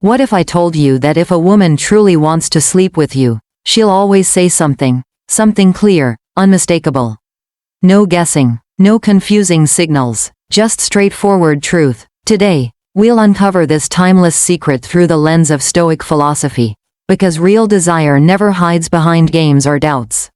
What if I told you that if a woman truly wants to sleep with you, she'll always say something clear, unmistakable. No guessing, no confusing signals, just straightforward truth. Today, we'll uncover this timeless secret through the lens of Stoic philosophy, because real desire never hides behind games or doubts.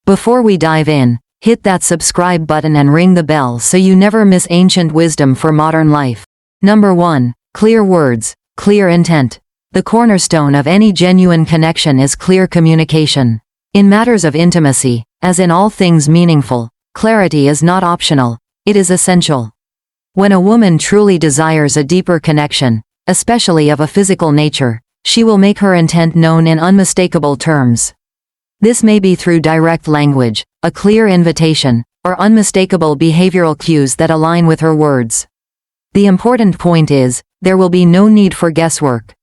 Before we dive in, hit that subscribe button and ring the bell so you never miss ancient wisdom for modern life. Number 1. Clear words, clear intent. The cornerstone of any genuine connection is clear communication. In matters of intimacy, as in all things meaningful, clarity is not optional, it is essential. When a woman truly desires a deeper connection, especially of a physical nature, she will make her intent known in unmistakable terms. This may be through direct language, a clear invitation, or unmistakable behavioral cues that align with her words. The important point is, there will be no need for guesswork.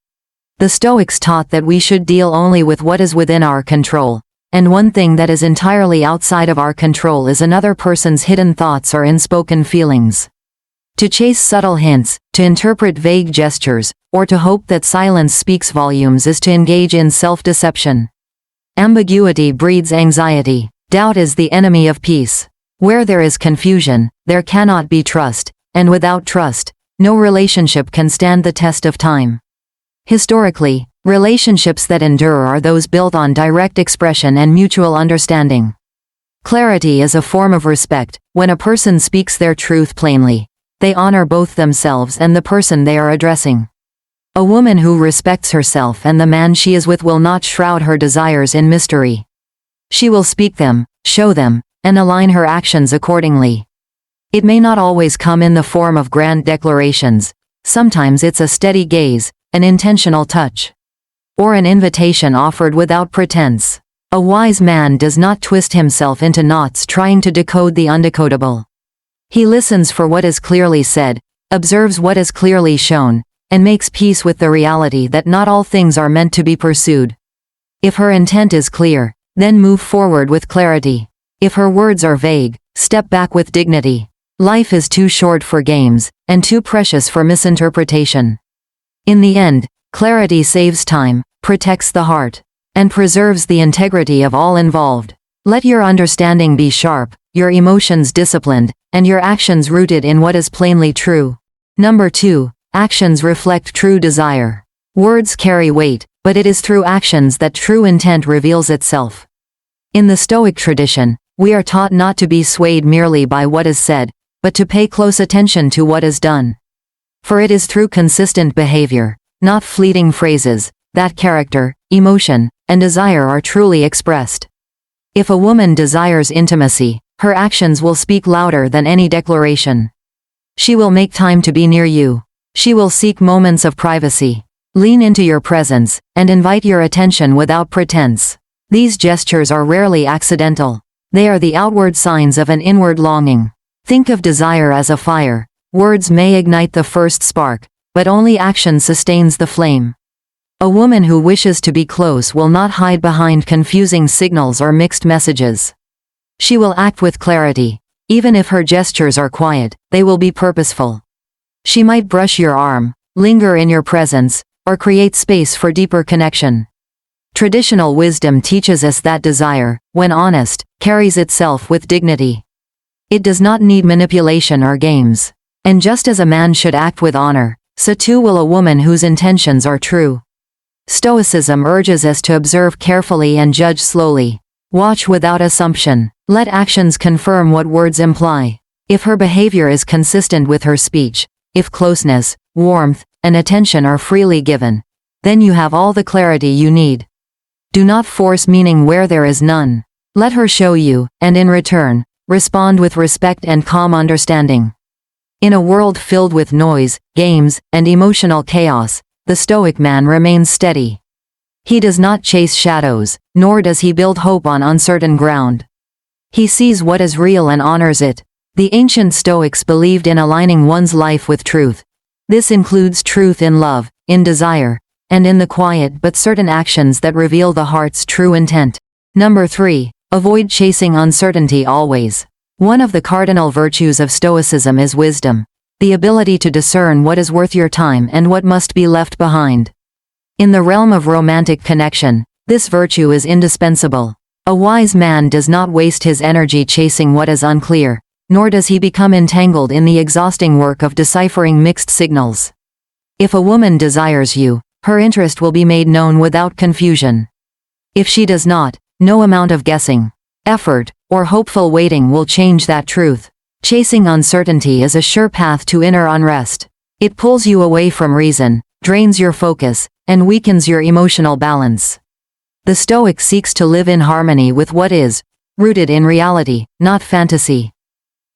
The Stoics taught that we should deal only with what is within our control, and one thing that is entirely outside of our control is another person's hidden thoughts or unspoken feelings. To chase subtle hints, to interpret vague gestures, or to hope that silence speaks volumes is to engage in self-deception. Ambiguity breeds anxiety. Doubt is the enemy of peace. Where there is confusion, there cannot be trust, and without trust, no relationship can stand the test of time. Historically, relationships that endure are those built on direct expression and mutual understanding. Clarity is a form of respect. When a person speaks their truth plainly, they honor both themselves and the person they are addressing. A woman who respects herself and the man she is with will not shroud her desires in mystery. She will speak them, show them, and align her actions accordingly. It may not always come in the form of grand declarations. Sometimes it's a steady gaze, an intentional touch, or an invitation offered without pretense. A wise man does not twist himself into knots trying to decode the undecodable. He listens for what is clearly said, observes what is clearly shown, and makes peace with the reality that not all things are meant to be pursued. If her intent is clear, then move forward with clarity. If her words are vague, step back with dignity. Life is too short for games, and too precious for misinterpretation. In the end, clarity saves time, protects the heart, and preserves the integrity of all involved. Let your understanding be sharp, your emotions disciplined, and your actions rooted in what is plainly true. Number 2. Actions reflect true desire. Words carry weight, but it is through actions that true intent reveals itself. In the Stoic tradition, we are taught not to be swayed merely by what is said, but to pay close attention to what is done. For it is through consistent behavior, not fleeting phrases, that character, emotion, and desire are truly expressed. If a woman desires intimacy, her actions will speak louder than any declaration. She will make time to be near you. She will seek moments of privacy, lean into your presence, and invite your attention without pretense. These gestures are rarely accidental. They are the outward signs of an inward longing. Think of desire as a fire. Words may ignite the first spark, but only action sustains the flame. A woman who wishes to be close will not hide behind confusing signals or mixed messages. She will act with clarity. Even if her gestures are quiet, they will be purposeful. She might brush your arm, linger in your presence, or create space for deeper connection. Traditional wisdom teaches us that desire, when honest, carries itself with dignity. It does not need manipulation or games. And just as a man should act with honor, so too will a woman whose intentions are true. Stoicism urges us to observe carefully and judge slowly. Watch without assumption. Let actions confirm what words imply. If her behavior is consistent with her speech, if closeness, warmth, and attention are freely given, then you have all the clarity you need. Do not force meaning where there is none. Let her show you, and in return, respond with respect and calm understanding. In a world filled with noise, games, and emotional chaos, the Stoic man remains steady. He does not chase shadows, nor does he build hope on uncertain ground. He sees what is real and honors it. The ancient Stoics believed in aligning one's life with truth. This includes truth in love, in desire, and in the quiet but certain actions that reveal the heart's true intent. Number 3. Avoid chasing uncertainty always. One of the cardinal virtues of Stoicism is wisdom, the ability to discern what is worth your time and what must be left behind. In the realm of romantic connection, this virtue is indispensable. A wise man does not waste his energy chasing what is unclear, nor does he become entangled in the exhausting work of deciphering mixed signals. If a woman desires you, her interest will be made known without confusion. If she does not, no amount of guessing, effort, or hopeful waiting will change that truth. Chasing uncertainty is a sure path to inner unrest. It pulls you away from reason, drains your focus, and weakens your emotional balance. The Stoic seeks to live in harmony with what is, rooted in reality, not fantasy.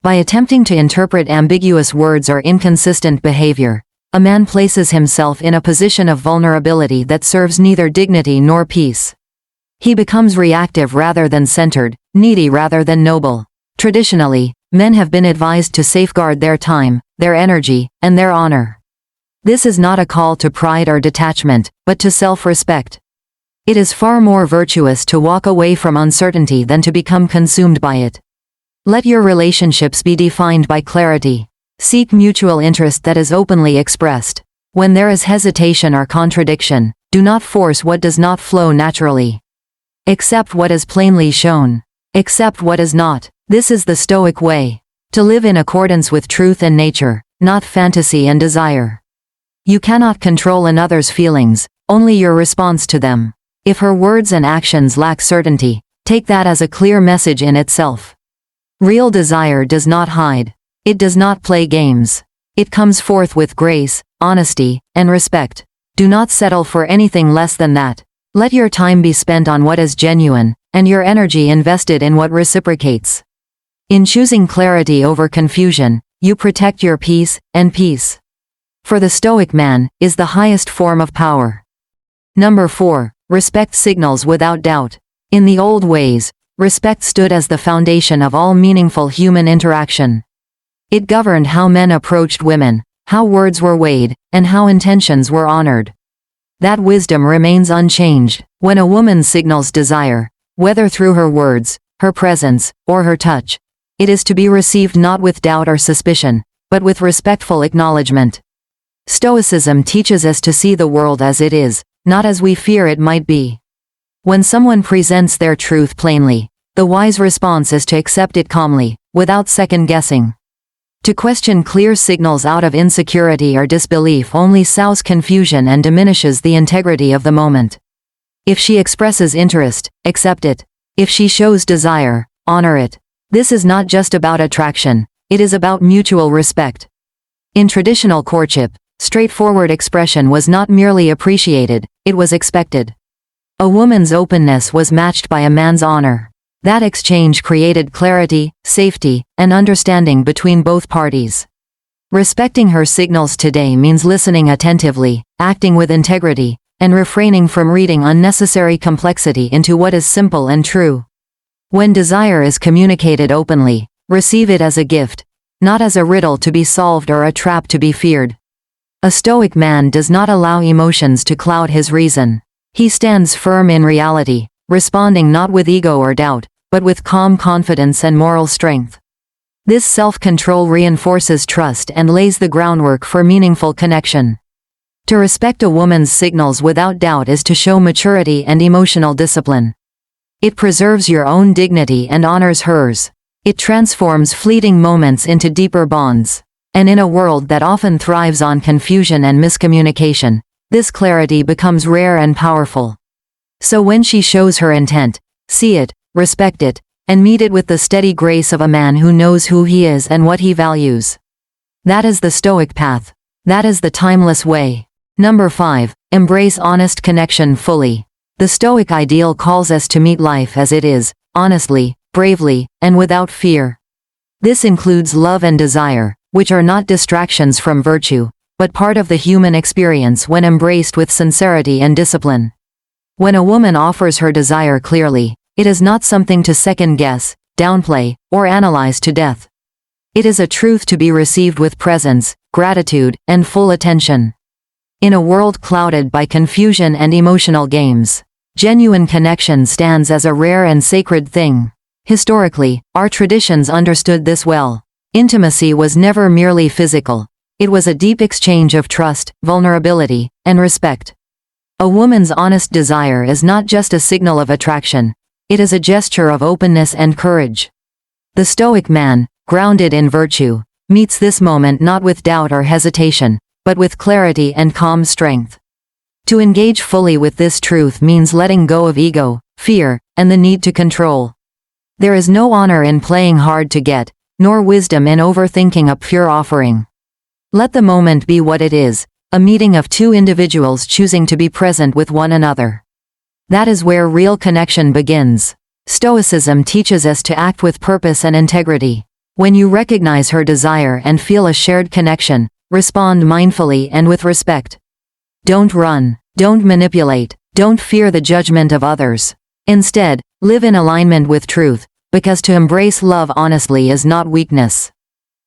By attempting to interpret ambiguous words or inconsistent behavior, a man places himself in a position of vulnerability that serves neither dignity nor peace. He becomes reactive rather than centered, needy rather than noble. Traditionally, men have been advised to safeguard their time, their energy, and their honor. This is not a call to pride or detachment, but to self-respect. It is far more virtuous to walk away from uncertainty than to become consumed by it. Let your relationships be defined by clarity. Seek mutual interest that is openly expressed. When there is hesitation or contradiction, do not force what does not flow naturally. Accept what is plainly shown. Accept what is not. This is the Stoic way. To live in accordance with truth and nature, not fantasy and desire. You cannot control another's feelings, only your response to them. If her words and actions lack certainty, take that as a clear message in itself. Real desire does not hide. It does not play games. It comes forth with grace, honesty, and respect. Do not settle for anything less than that. Let your time be spent on what is genuine, and your energy invested in what reciprocates. In choosing clarity over confusion, you protect your peace, and peace, for the Stoic man, is the highest form of power. Number 4. Respect signals without doubt. In the old ways, respect stood as the foundation of all meaningful human interaction. It governed how men approached women, how words were weighed, and how intentions were honored. That wisdom remains unchanged. When a woman signals desire, whether through her words, her presence, or her touch, it is to be received not with doubt or suspicion, but with respectful acknowledgement. Stoicism teaches us to see the world as it is, not as we fear it might be. When someone presents their truth plainly, the wise response is to accept it calmly, without second-guessing. To question clear signals out of insecurity or disbelief only sows confusion and diminishes the integrity of the moment. If she expresses interest, accept it. If she shows desire, honor it. This is not just about attraction, it is about mutual respect. In traditional courtship, straightforward expression was not merely appreciated, it was expected. A woman's openness was matched by a man's honor. That exchange created clarity, safety, and understanding between both parties. Respecting her signals today means listening attentively, acting with integrity, and refraining from reading unnecessary complexity into what is simple and true. When desire is communicated openly, receive it as a gift, not as a riddle to be solved or a trap to be feared. A Stoic man does not allow emotions to cloud his reason. He stands firm in reality, responding not with ego or doubt, but with calm confidence and moral strength. This self-control reinforces trust and lays the groundwork for meaningful connection. To respect a woman's signals without doubt is to show maturity and emotional discipline. It preserves your own dignity and honors hers. It transforms fleeting moments into deeper bonds. And in a world that often thrives on confusion and miscommunication, this clarity becomes rare and powerful. So when she shows her intent, see it, respect it, and meet it with the steady grace of a man who knows who he is and what he values. That is the Stoic path. That is the timeless way. Number 5. Embrace honest connection fully. The Stoic ideal calls us to meet life as it is, honestly, bravely, and without fear. This includes love and desire, which are not distractions from virtue, but part of the human experience when embraced with sincerity and discipline. When a woman offers her desire clearly, it is not something to second-guess, downplay, or analyze to death. It is a truth to be received with presence, gratitude, and full attention. In a world clouded by confusion and emotional games, genuine connection stands as a rare and sacred thing. Historically, our traditions understood this well. Intimacy was never merely physical. It was a deep exchange of trust, vulnerability, and respect. A woman's honest desire is not just a signal of attraction, it is a gesture of openness and courage. The Stoic man, grounded in virtue, meets this moment not with doubt or hesitation, but with clarity and calm strength. To engage fully with this truth means letting go of ego, fear, and the need to control. There is no honor in playing hard to get, nor wisdom in overthinking a pure offering. Let the moment be what it is, a meeting of two individuals choosing to be present with one another. That is where real connection begins. Stoicism teaches us to act with purpose and integrity. When you recognize her desire and feel a shared connection, respond mindfully and with respect. Don't run, don't manipulate, don't fear the judgment of others. Instead, live in alignment with truth, because to embrace love honestly is not weakness.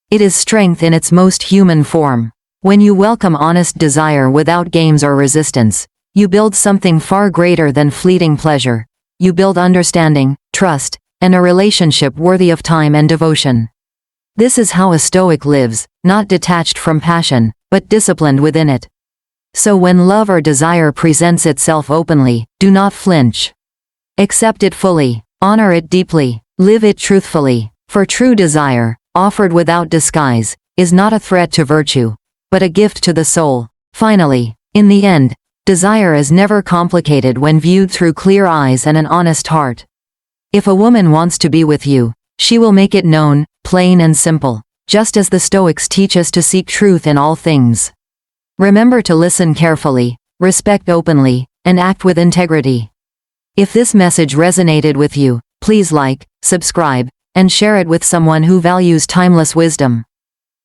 It is strength in its most human form. When you welcome honest desire without games or resistance, you build something far greater than fleeting pleasure. You build understanding, trust, and a relationship worthy of time and devotion. This is how a Stoic lives, not detached from passion, but disciplined within it. So when love or desire presents itself openly, do not flinch. Accept it fully, honor it deeply, live it truthfully, for true desire, offered without disguise, is not a threat to virtue, but a gift to the soul. Finally, in the end, desire is never complicated when viewed through clear eyes and an honest heart. If a woman wants to be with you, she will make it known, plain and simple, just as the Stoics teach us to seek truth in all things. Remember to listen carefully, respect openly, and act with integrity. If this message resonated with you, please like, subscribe, and share it with someone who values timeless wisdom.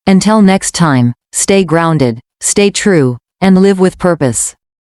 Until next time, stay grounded, stay true, and live with purpose.